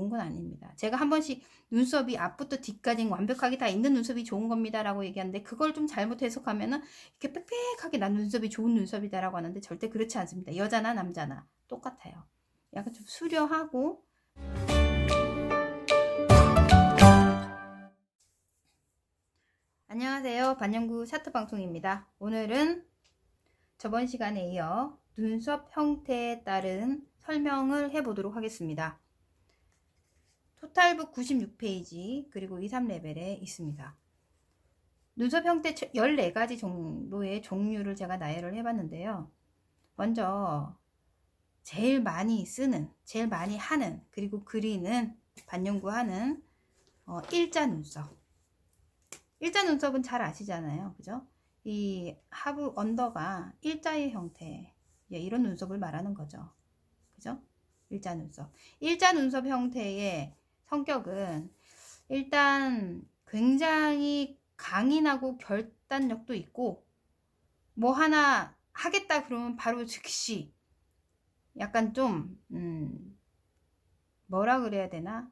좋은 건 아닙니다. 제가 한 번씩 눈썹이 앞부터 뒤까지 완벽하게 다 있는 눈썹이 좋은 겁니다 라고 얘기하는데, 그걸 좀 잘못 해석하면은 이렇게 빽빽하게 난 눈썹이 좋은 눈썹이다 라고 하는데, 절대 그렇지 않습니다. 여자나 남자나 똑같아요. 약간 좀 수려하고. 안녕하세요, 반영구 샤트 방송입니다. 오늘은 저번 시간에 이어 눈썹 형태에 따른 설명을 해보도록 하겠습니다. 토탈북 96페이지 그리고 2, 3레벨에 있습니다. 눈썹 형태 14가지 정도의 종류를 제가 나열을 해봤는데요. 먼저 제일 많이 쓰는, 제일 많이 하는, 그리고 그리는, 반영구하는 일자 눈썹. 일자 눈썹은 잘 아시잖아요, 그죠? 이 하부 언더가 일자의 형태, 이런 눈썹을 말하는 거죠, 그죠? 일자 눈썹. 일자 눈썹 형태의 성격은 일단 굉장히 강인하고 결단력도 있고, 뭐 하나 하겠다 그러면 바로 즉시, 약간 좀 뭐라 그래야 되나,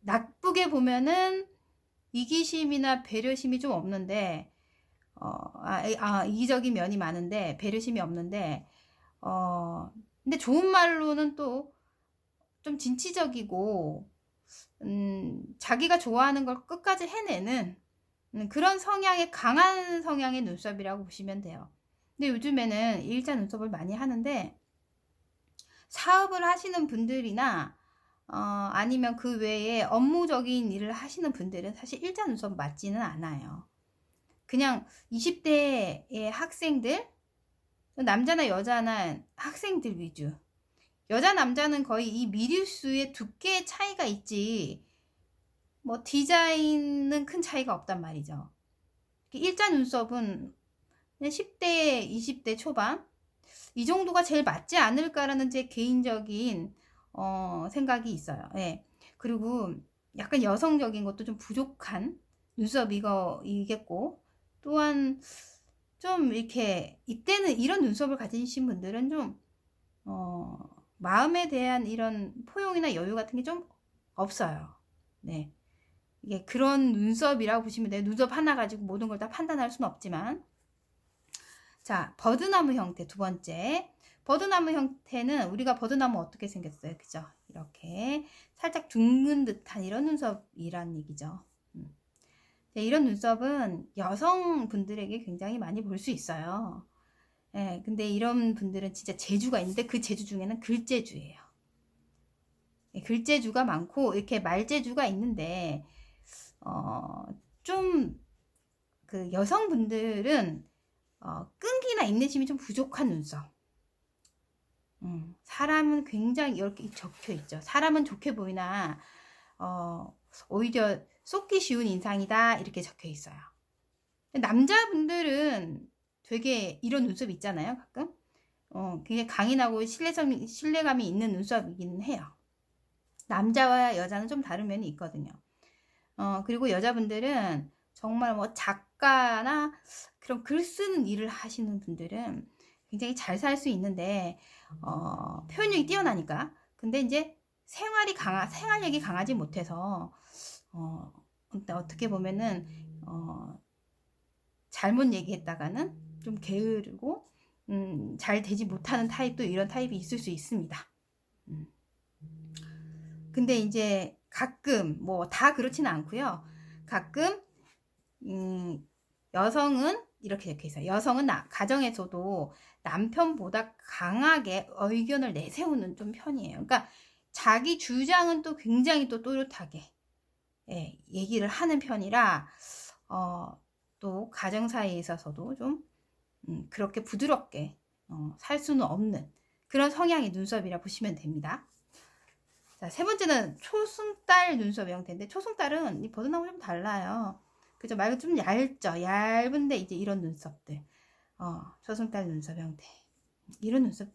나쁘게 보면은 이기심이나 배려심이 좀 없는데, 이기적인 면이 많은데 배려심이 없는데, 근데 좋은 말로는 또 좀 진취적이고, 자기가 좋아하는 걸 끝까지 해내는 그런 성향의, 강한 성향의 눈썹이라고 보시면 돼요. 근데 요즘에는 일자 눈썹을 많이 하는데, 사업을 하시는 분들이나 아니면 그 외에 업무적인 일을 하시는 분들은 사실 일자 눈썹 맞지는 않아요. 그냥 20대의 학생들, 남자나 여자나 학생들 위주. 여자 남자는 거의 이 미리수의 두께의 차이가 있지, 뭐 디자인은 큰 차이가 없단 말이죠. 일자 눈썹은 10대, 20대 초반 이 정도가 제일 맞지 않을까라는 제 개인적인 생각이 있어요. 예. 그리고 약간 여성적인 것도 좀 부족한 눈썹이겠고, 또한 좀 이렇게, 이때는 이런 눈썹을 가지신 분들은 좀 마음에 대한 이런 포용이나 여유 같은 게 좀 없어요. 네. 이게 그런 눈썹이라고 보시면 돼요. 눈썹 하나 가지고 모든 걸 다 판단할 수는 없지만. 자, 버드나무 형태 두 번째. 버드나무 형태는, 우리가 버드나무 어떻게 생겼어요? 그죠? 이렇게 살짝 둥근 듯한 이런 눈썹이란 얘기죠. 이런 눈썹은 여성분들에게 굉장히 많이 볼 수 있어요. 예, 근데 이런 분들은 진짜 재주가 있는데, 그 재주 중에는 글재주예요. 예, 글재주가 많고 이렇게 말재주가 있는데, 좀 그 여성분들은 끈기나 인내심이 좀 부족한 눈썹. 사람은 굉장히 이렇게 적혀 있죠. 사람은 좋게 보이나 오히려 쏟기 쉬운 인상이다, 이렇게 적혀 있어요. 남자분들은 되게 이런 눈썹 있잖아요, 가끔. 굉장히 강인하고 신뢰감이 있는 눈썹이기는 해요. 남자와 여자는 좀 다른 면이 있거든요. 그리고 여자분들은 정말 뭐 작가나 그런 글 쓰는 일을 하시는 분들은 굉장히 잘 살 수 있는데, 표현력이 뛰어나니까. 근데 이제 생활력이 강하지 못해서, 어떻게 보면은, 잘못 얘기했다가는 좀 게으르고, 잘 되지 못하는 타입도, 이런 타입이 있을 수 있습니다. 근데 이제 가끔, 뭐 다 그렇지는 않고요. 가끔 여성은 이렇게 적혀 있어요. 여성은 가정에서도 남편보다 강하게 의견을 내세우는 좀 편이에요. 그러니까 자기 주장은 또 굉장히 또 또렷하게, 예, 얘기를 하는 편이라, 또 가정 사이에 있어서도 좀 그렇게 부드럽게 살 수는 없는 그런 성향의 눈썹이라 보시면 됩니다. 자, 세 번째는 초승달 눈썹 형태인데, 초승달은 이 버드나무 좀 달라요. 그죠? 말고 좀 얇죠. 얇은데 이제 이런 눈썹들. 초승달 눈썹 형태. 이런 눈썹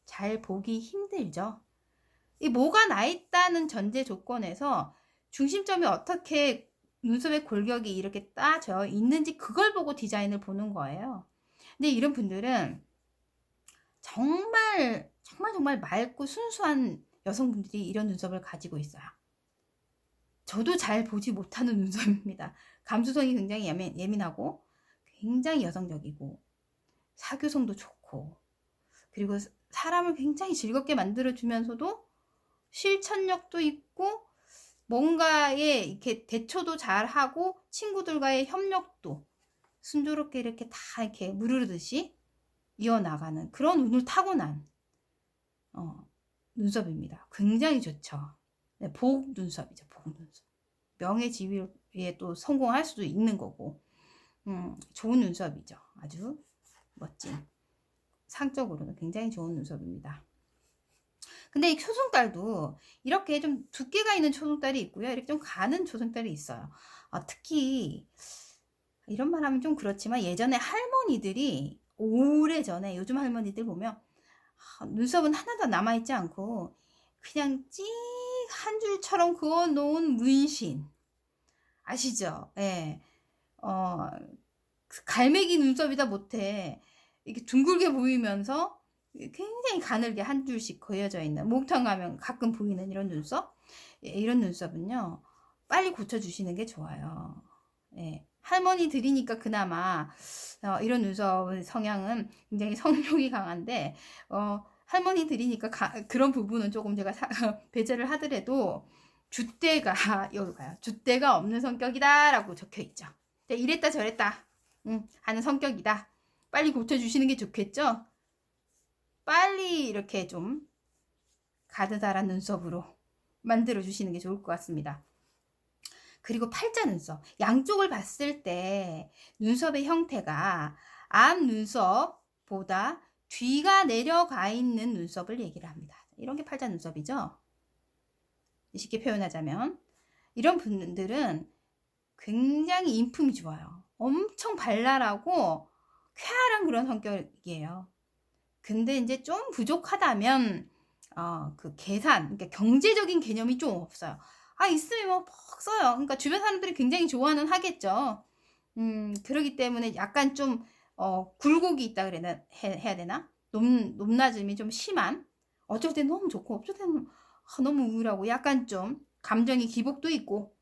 잘 보기 힘들죠. 이 뭐가 나 있다는 전제 조건에서 중심점이 어떻게, 눈썹의 골격이 이렇게 따져 있는지 그걸 보고 디자인을 보는 거예요. 근데 이런 분들은 정말 맑고 순수한 여성분들이 이런 눈썹을 가지고 있어요. 저도 잘 보지 못하는 눈썹입니다. 감수성이 굉장히 예민하고 굉장히 여성적이고 사교성도 좋고 그리고 사람을 굉장히 즐겁게 만들어주면서도 실천력도 있고 뭔가에 이렇게 대처도 잘하고 친구들과의 협력도 순조롭게 이렇게 다 이렇게 무르르듯이 이어나가는 그런 운을 타고난 눈썹입니다. 굉장히 좋죠. 네, 복 눈썹이죠. 복 눈썹. 명예지위에 또 성공할 수도 있는 거고 좋은 눈썹이죠. 아주 멋진 상적으로는 굉장히 좋은 눈썹입니다. 근데 이 초승달도 이렇게 좀 두께가 있는 초승달이 있고요. 이렇게 좀 가는 초승달이 있어요. 특히 이런 말 하면 좀 그렇지만 예전에 할머니들이 오래전에 요즘 할머니들 보면 눈썹은 하나도 남아있지 않고 그냥 찍 한 줄처럼 그어 놓은 문신 아시죠? 예. 갈매기 눈썹이다 못해 이렇게 둥글게 보이면서 굉장히 가늘게 한 줄씩 그어져 있는 목욕탕 가면 가끔 보이는 이런 눈썹 이런 눈썹은요 빨리 고쳐주시는 게 좋아요. 예. 할머니들이니까 그나마 이런 눈썹 성향은 굉장히 성욕이 강한데 할머니들이니까 그런 부분은 조금 제가 배제를 하더라도 줏대가 여기 가요. 줏대가 없는 성격이다 라고 적혀 있죠. 이랬다 저랬다 하는 성격이다. 빨리 고쳐주시는 게 좋겠죠. 빨리 이렇게 좀 가느다란 눈썹으로 만들어 주시는 게 좋을 것 같습니다. 그리고 팔자 눈썹 양쪽을 봤을 때 눈썹의 형태가 앞 눈썹보다 뒤가 내려가 있는 눈썹을 얘기를 합니다. 이런 게 팔자 눈썹이죠. 쉽게 표현하자면 이런 분들은 굉장히 인품이 좋아요. 엄청 발랄하고 쾌활한 그런 성격이에요. 근데 이제 좀 부족하다면 그 계산, 그러니까 경제적인 개념이 좀 없어요. 있으면 뭐 퍽 써요. 그러니까 주변 사람들이 굉장히 좋아는 하겠죠. 그러기 때문에 약간 좀 굴곡이 있다 해야 되나? 높낮음이 좀 심한. 어쩔 땐 너무 좋고 어쩔 때는 너무 우울하고 약간 좀 감정의 기복도 있고.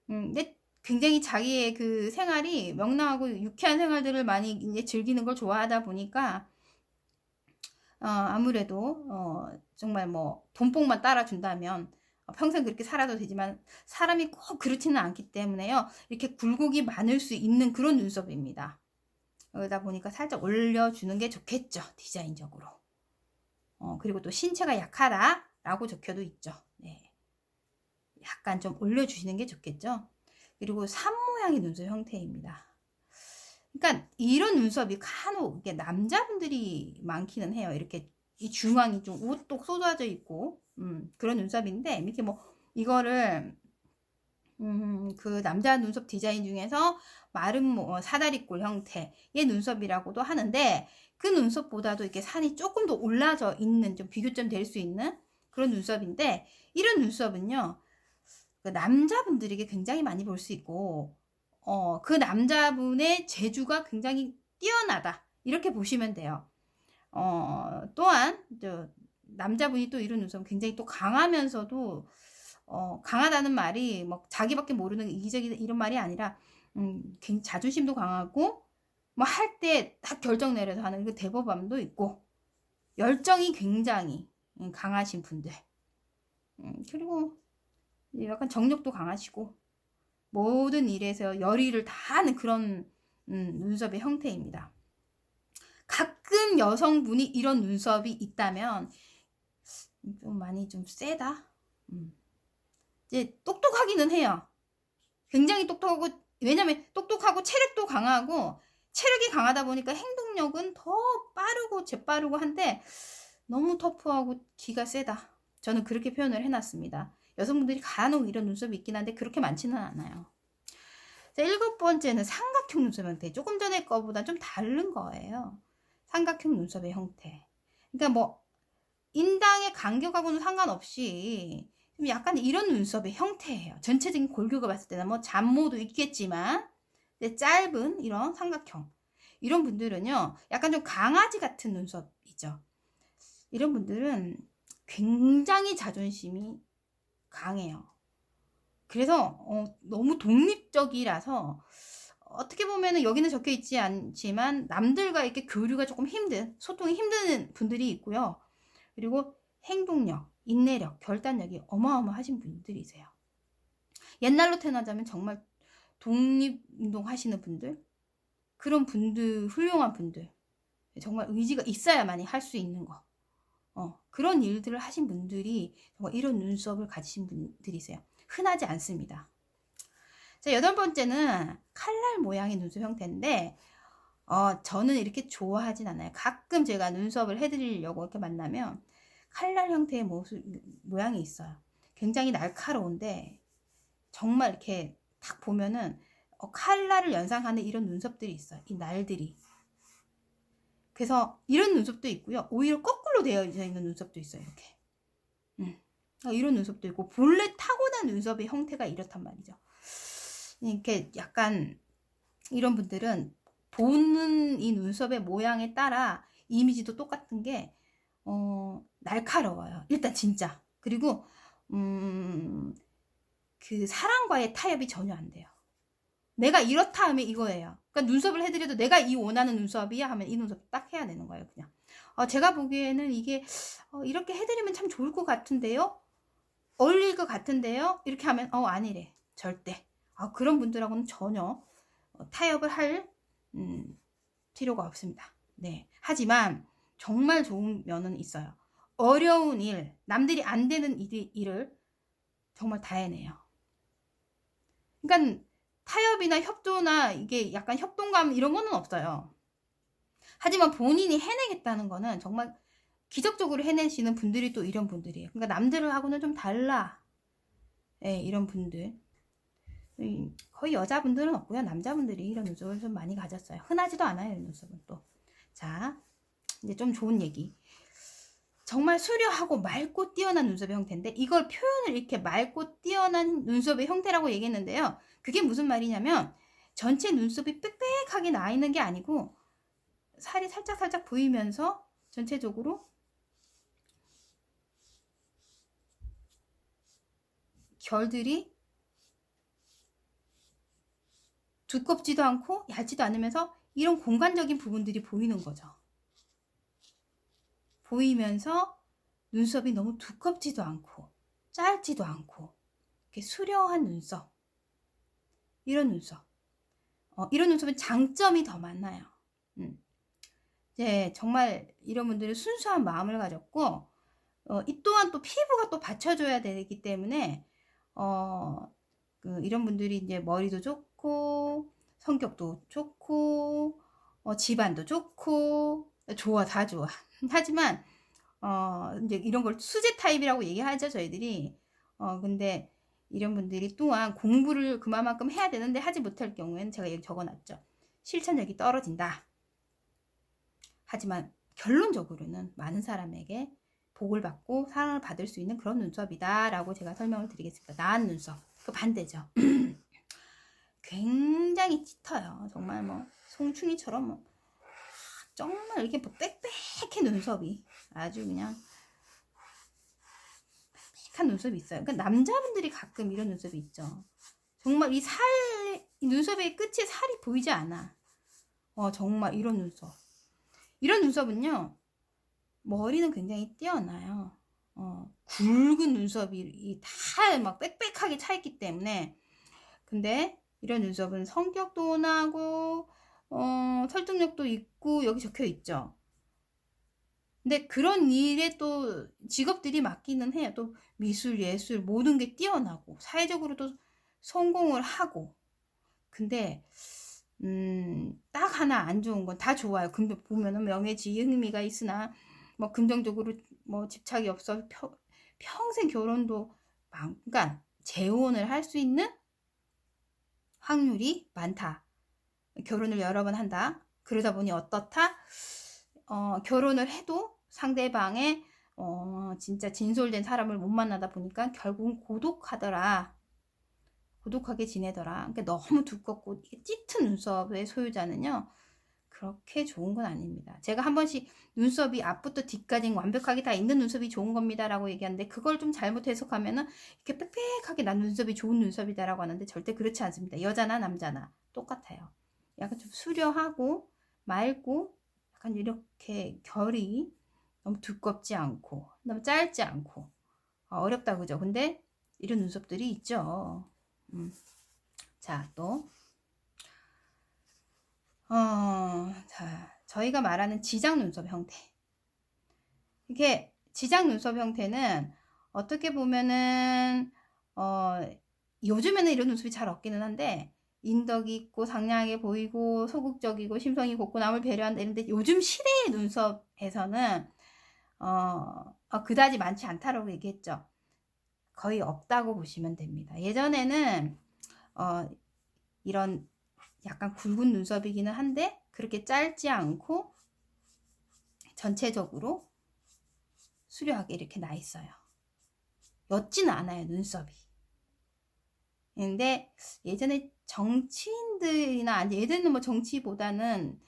근데 굉장히 자기의 그 생활이 명랑하고 유쾌한 생활들을 많이 이제 즐기는 걸 좋아하다 보니까 아무래도 정말 뭐 돈복만 따라준다면 평생 그렇게 살아도 되지만 사람이 꼭 그렇지는 않기 때문에요. 이렇게 굴곡이 많을 수 있는 그런 눈썹입니다. 그러다 보니까 살짝 올려주는 게 좋겠죠. 디자인적으로. 그리고 또 신체가 약하다라고 적혀도 있죠. 네. 약간 좀 올려주시는 게 좋겠죠. 그리고 산 모양의 눈썹 형태입니다. 그러니까 이런 눈썹이 간혹 이게 남자분들이 많기는 해요. 이렇게 이 중앙이 좀 우뚝 쏟아져 있고 그런 눈썹인데 이렇게 뭐 이거를 그 남자 눈썹 디자인 중에서 마른 사다리꼴 형태의 눈썹이라고도 하는데 그 눈썹보다도 이렇게 산이 조금 더 올라져 있는 좀 비교점 될 수 있는 그런 눈썹인데 이런 눈썹은요 그 남자분들에게 굉장히 많이 볼 수 있고 그 남자분의 재주가 굉장히 뛰어나다 이렇게 보시면 돼요. 또한 남자분이 또 이런 눈썹은 굉장히 또 강하면서도 강하다는 말이 뭐 자기밖에 모르는 이기적이다 이런 말이 아니라 자존심도 강하고 뭐 할 때 딱 결정 내려서 하는 그 대범함도 있고 열정이 굉장히 강하신 분들 그리고 약간 정력도 강하시고 모든 일에서 열의를 다하는 그런 눈썹의 형태입니다. 가끔 여성분이 이런 눈썹이 있다면 좀 많이 좀 세다. 이제 똑똑하기는 해요. 굉장히 똑똑하고 왜냐면 똑똑하고 체력도 강하고 체력이 강하다 보니까 행동력은 더 빠르고 재빠르고 한데 너무 터프하고 기가 세다. 저는 그렇게 표현을 해놨습니다. 여성분들이 간혹 이런 눈썹이 있긴 한데 그렇게 많지는 않아요. 자, 7번째는 삼각형 눈썹 형태. 조금 전에 거보다 좀 다른 거예요. 삼각형 눈썹의 형태. 그러니까 뭐 인당의 간격하고는 상관없이 좀 약간 이런 눈썹의 형태예요. 전체적인 골격을 봤을 때는 뭐 잔모도 있겠지만 짧은 이런 삼각형. 이런 분들은요. 약간 좀 강아지 같은 눈썹이죠. 이런 분들은 굉장히 자존심이 강해요. 그래서 너무 독립적이라서 어떻게 보면은 여기는 적혀 있지 않지만 남들과 이렇게 교류가 조금 힘든, 소통이 힘든 분들이 있고요. 그리고 행동력, 인내력, 결단력이 어마어마하신 분들이세요. 옛날로 태어나자면 정말 독립운동 하시는 분들, 그런 분들, 훌륭한 분들, 정말 의지가 있어야만이 할 수 있는 거, 그런 일들을 하신 분들이 정말 이런 눈썹을 가지신 분들이세요. 흔하지 않습니다. 자, 8번째는 칼날 모양의 눈썹 형태인데, 저는 이렇게 좋아하진 않아요. 가끔 제가 눈썹을 해드리려고 이렇게 만나면 칼날 형태의 모양이 있어요. 굉장히 날카로운데, 정말 이렇게 딱 보면은 칼날을 연상하는 이런 눈썹들이 있어요. 이 날들이. 그래서 이런 눈썹도 있고요. 오히려 거꾸로 되어 있는 눈썹도 있어요. 이렇게. 이런 눈썹도 있고, 본래 타고난 눈썹의 형태가 이렇단 말이죠. 이렇게 약간 이런 분들은 보는 이 눈썹의 모양에 따라 이미지도 똑같은 게 날카로워요. 일단 진짜. 그리고 그 사람과의 타협이 전혀 안 돼요. 내가 이렇다 하면 이거예요. 그러니까 눈썹을 해드려도 내가 이 원하는 눈썹이야 하면 이 눈썹 딱 해야 되는 거예요. 그냥 제가 보기에는 이게 이렇게 해드리면 참 좋을 것 같은데요, 어울릴 것 같은데요, 이렇게 하면 아니래. 절대. 그런 분들하고는 전혀 타협을 할 필요가 없습니다. 네. 하지만 정말 좋은 면은 있어요. 어려운 일, 남들이 안 되는 일을 정말 다 해내요. 그러니까 타협이나 협조나 이게 약간 협동감 이런 거는 없어요. 하지만 본인이 해내겠다는 거는 정말 기적적으로 해내시는 분들이 또 이런 분들이에요. 그러니까 남들하고는 좀 달라. 네, 이런 분들. 거의 여자분들은 없고요. 남자분들이 이런 눈썹을 좀 많이 가졌어요. 흔하지도 않아요, 이 눈썹은 또. 자, 이제 좀 좋은 얘기. 정말 수려하고 맑고 뛰어난 눈썹의 형태인데, 이걸 표현을 이렇게 맑고 뛰어난 눈썹의 형태라고 얘기했는데요. 그게 무슨 말이냐면 전체 눈썹이 빽빽하게 나 있는 게 아니고 살이 살짝살짝 보이면서 전체적으로 결들이 두껍지도 않고 얇지도 않으면서 이런 공간적인 부분들이 보이는 거죠. 보이면서 눈썹이 너무 두껍지도 않고 짧지도 않고 이렇게 수려한 눈썹. 이런 눈썹. 이런 눈썹은 장점이 더 많아요. 네, 정말 이런 분들은 순수한 마음을 가졌고, 이 또한 또 피부가 또 받쳐줘야 되기 때문에, 이런 분들이 이제 머리도 좋고, 성격도 좋고, 집안도 좋고, 좋아, 다 좋아. 하지만, 이제 이런 걸 수제 타입이라고 얘기하죠, 저희들이. 근데 이런 분들이 또한 공부를 그만큼 해야 되는데 하지 못할 경우에는 제가 여기 적어놨죠. 실천력이 떨어진다. 하지만 결론적으로는 많은 사람에게 복을 받고 사랑을 받을 수 있는 그런 눈썹이다 라고 제가 설명을 드리겠습니다. 나은 눈썹. 그 반대죠. 굉장히 짙어요. 정말 뭐 송충이처럼 뭐 정말 이렇게 뭐 빽빽해 눈썹이. 아주 그냥 빽빽한 눈썹이 있어요. 그러니까 남자분들이 가끔 이런 눈썹이 있죠. 정말 이 눈썹의 끝에 살이 보이지 않아. 정말 이런 눈썹. 이런 눈썹은요, 머리는 굉장히 뛰어나요. 굵은 눈썹이 다 막 빽빽하게 차 있기 때문에. 근데 이런 눈썹은 성격도 온화하고 설득력도 있고 여기 적혀 있죠. 근데 그런 일에 또 직업들이 맡기는 해요. 또 미술, 예술 모든 게 뛰어나고 사회적으로도 성공을 하고. 근데 딱 하나 안 좋은 건 다 좋아요. 근데 보면은 명예지위 흥미가 있으나 뭐 긍정적으로 뭐 집착이 없어 평생 결혼도 그러니까 재혼을 할 수 있는 확률이 많다. 결혼을 여러 번 한다. 그러다 보니 어떻다? 결혼을 해도 상대방의 진짜 진솔된 사람을 못 만나다 보니까 결국은 고독하더라. 고독하게 지내더라. 그러니까 너무 두껍고 짙은 눈썹의 소유자는요, 그렇게 좋은 건 아닙니다. 제가 한 번씩 눈썹이 앞부터 뒤까지 완벽하게 다 있는 눈썹이 좋은 겁니다라고 얘기하는데 그걸 좀 잘못 해석하면은 이렇게 빽빽하게 난 눈썹이 좋은 눈썹이다라고 하는데 절대 그렇지 않습니다. 여자나 남자나 똑같아요. 약간 좀 수려하고 맑고 약간 이렇게 결이 너무 두껍지 않고 너무 짧지 않고 어렵다 그죠? 근데 이런 눈썹들이 있죠. 자, 또 자, 저희가 말하는 지장 눈썹 형태. 이게 지장 눈썹 형태는 어떻게 보면은 요즘에는 이런 눈썹이 잘 없기는 한데 인덕이 있고 상냥하게 보이고 소극적이고 심성이 곱고 남을 배려한다 이런데 요즘 시대의 눈썹에서는 그다지 많지 않다라고 얘기했죠. 거의 없다고 보시면 됩니다. 예전에는 이런 약간 굵은 눈썹이기는 한데 그렇게 짧지 않고 전체적으로 수려하게 이렇게 나 있어요. 옅지는 않아요, 눈썹이. 근데 예전에 정치인들이나 예전에는 뭐 정치보다는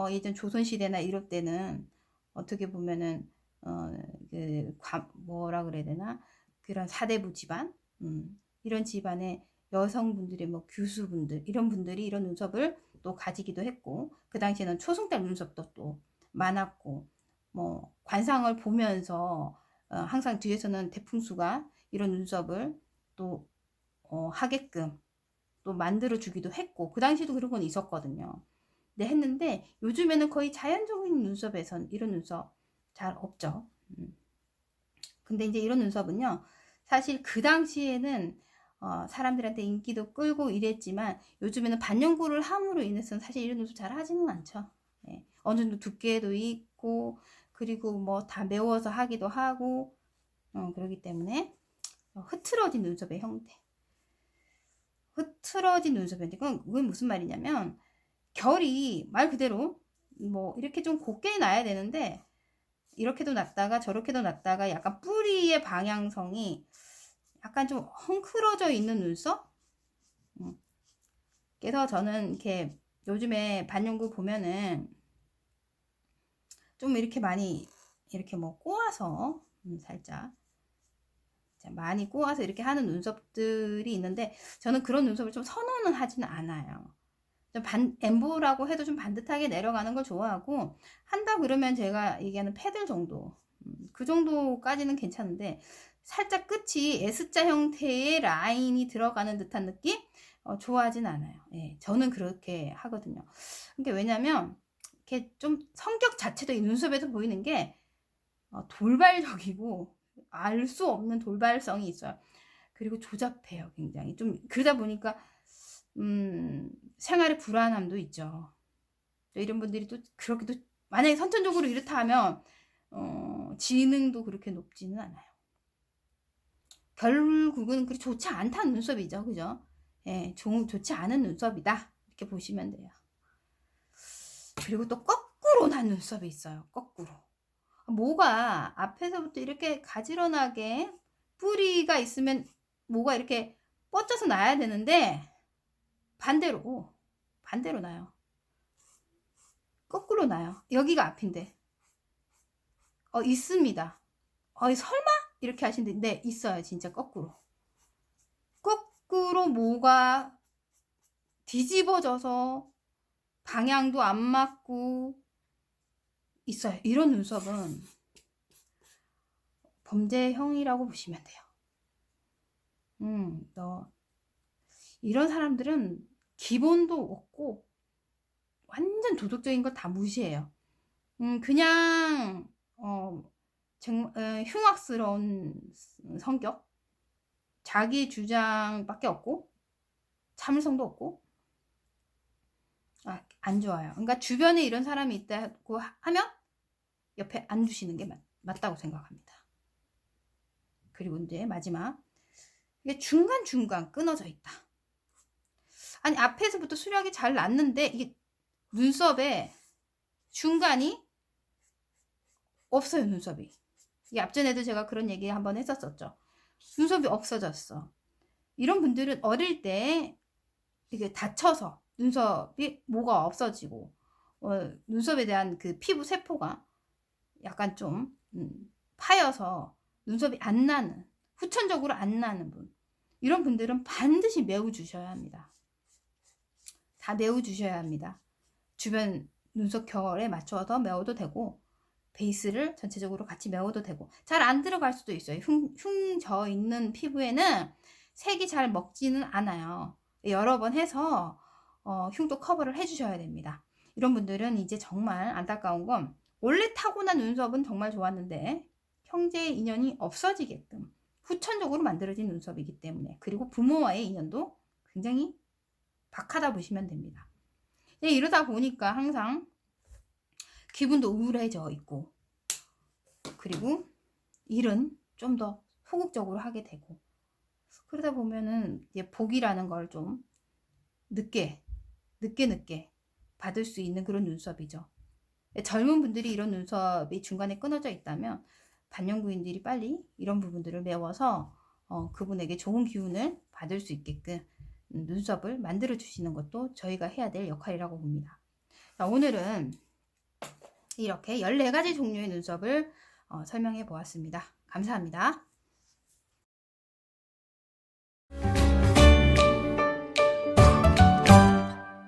예전 조선시대나 이럴 때는 어떻게 보면은 뭐라 그래야 되나 그런 사대부 집안 이런 집안의 여성분들의 뭐 교수분들 이런 분들이 이런 눈썹을 또 가지기도 했고 그 당시에는 초승달 눈썹도 또 많았고 뭐 관상을 보면서 항상 뒤에서는 대풍수가 이런 눈썹을 또 하게끔 또 만들어 주기도 했고 그 당시에도 그런 건 있었거든요. 네, 했는데 요즘에는 거의 자연적인 눈썹에선 이런 눈썹 잘 없죠. 근데 이제 이런 눈썹은요 사실 그 당시에는 사람들한테 인기도 끌고 이랬지만 요즘에는 반영구를 함으로 인해서는 사실 이런 눈썹 잘 하지는 않죠. 네. 어느 정도 두께도 있고 그리고 뭐 다 메워서 하기도 하고 그러기 때문에 흐트러진 눈썹의 형태. 흐트러진 눈썹인데 그건 무슨 말이냐면 결이 말 그대로 뭐 이렇게 좀 곱게 나야 되는데 이렇게도 났다가 저렇게도 났다가 약간 뿌리의 방향성이 약간 좀 헝클어져 있는 눈썹? 그래서 저는 이렇게 요즘에 반영구 보면은 좀 이렇게 많이 이렇게 뭐 꼬아서 살짝 많이 꼬아서 이렇게 하는 눈썹들이 있는데 저는 그런 눈썹을 좀 선호는 하지는 않아요. 엠보라고 해도 좀 반듯하게 내려가는 걸 좋아하고 한다 그러면 제가 얘기하는 패들 정도 그 정도까지는 괜찮은데 살짝 끝이 S자 형태의 라인이 들어가는 듯한 느낌? 좋아하진 않아요. 예, 저는 그렇게 하거든요. 그게 왜냐면 이렇게 좀 성격 자체도 이 눈썹에서 보이는 게 돌발적이고 알 수 없는 돌발성이 있어요. 그리고 조잡해요, 굉장히. 좀 그러다 보니까 생활의 불안함도 있죠. 이런 분들이 또 그렇게도 만약에 선천적으로 이렇다 하면 지능도 그렇게 높지는 않아요. 결국은 그리 좋지 않다는 눈썹이죠, 그죠? 예, 좋지 않은 눈썹이다 이렇게 보시면 돼요. 그리고 또 거꾸로 난 눈썹이 있어요. 거꾸로. 모가 앞에서부터 이렇게 가지런하게 뿌리가 있으면 모가 이렇게 뻗쳐서 나야 되는데 반대로 나요. 거꾸로 나요. 여기가 앞인데 있습니다. 설마? 이렇게 하시는데 네, 있어요. 진짜 거꾸로 모가 뒤집어져서 방향도 안 맞고 있어요. 이런 눈썹은 범죄형이라고 보시면 돼요. 이런 사람들은 기본도 없고 완전 도덕적인 거 다 무시해요. 그냥 흉악스러운 성격, 자기 주장밖에 없고 참을성도 없고 안 좋아요. 그러니까 주변에 이런 사람이 있다고 하면 옆에 안 두시는 게 맞다고 생각합니다. 그리고 이제 마지막 이게 중간중간 끊어져 있다. 아니 앞에서부터 수력이 잘 났는데 이게 눈썹에 중간이 없어요. 눈썹이. 이게 앞전에도 제가 그런 얘기 한번 했었었죠. 눈썹이 없어졌어. 이런 분들은 어릴 때 이게 다쳐서 눈썹이 모가 없어지고 눈썹에 대한 그 피부 세포가 약간 좀 파여서 눈썹이 안 나는, 후천적으로 안 나는 분, 이런 분들은 반드시 메워 주셔야 합니다. 다 메워 주셔야 합니다. 주변 눈썹 결에 맞춰서 메워도 되고, 베이스를 전체적으로 같이 메워도 되고, 잘 안 들어갈 수도 있어요. 흉져 있는 피부에는 색이 잘 먹지는 않아요. 여러 번 해서 흉도 커버를 해주셔야 됩니다. 이런 분들은 이제 정말 안타까운 건, 원래 타고난 눈썹은 정말 좋았는데 형제의 인연이 없어지게끔 후천적으로 만들어진 눈썹이기 때문에, 그리고 부모와의 인연도 굉장히 박하다 보시면 됩니다. 이러다 보니까 항상 기분도 우울해져 있고, 그리고 일은 좀 더 소극적으로 하게 되고, 그러다 보면은 이제 복이라는 걸 좀 늦게 받을 수 있는 그런 눈썹이죠. 젊은 분들이 이런 눈썹이 중간에 끊어져 있다면 반려구인들이 빨리 이런 부분들을 메워서 그분에게 좋은 기운을 받을 수 있게끔 눈썹을 만들어 주시는 것도 저희가 해야 될 역할이라고 봅니다. 자, 오늘은 이렇게 14가지 종류의 눈썹을 설명해 보았습니다. 감사합니다.